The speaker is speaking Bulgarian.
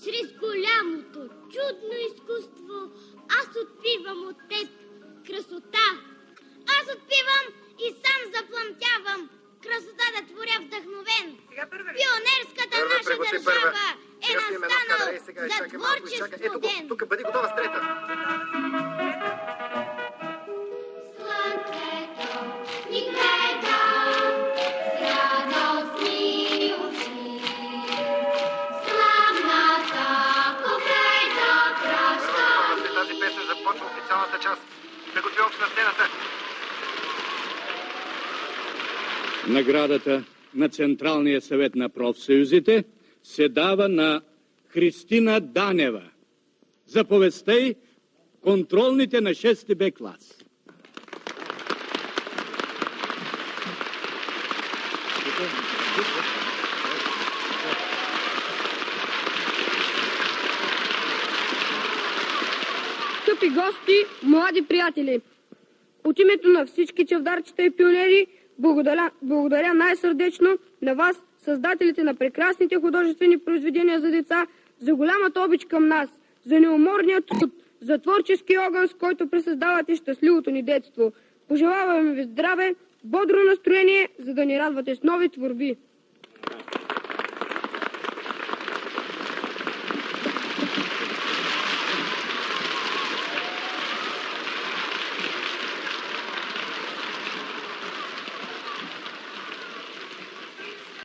Чрез голямото, чудно изкуство аз отпивам от теб красота. Аз отпивам и сам запламтявам красота да творя вдъхновен. Пионерската наша държава е настанал за творчество ден. Тук бъди готова с трета. Слънцето ни гледа с радостни очи. Славната победа праща. Тази песен започва официалната част. Да готви общ на сцената. Наградата на Централния съвет на профсъюзите се дава на Христина Данева за повестта й "Контролните на 6 Б клас". Скъпи гости, млади приятели! От името на всички чавдарчета и пионери благодаря най-сърдечно на вас, създателите на прекрасните художествени произведения за деца, за голямата обич към нас, за неуморния труд, за творчески огън, с който пресъздавате щастливото ни детство. Пожелаваме ви здраве, бодро настроение, за да ни радвате с нови творби.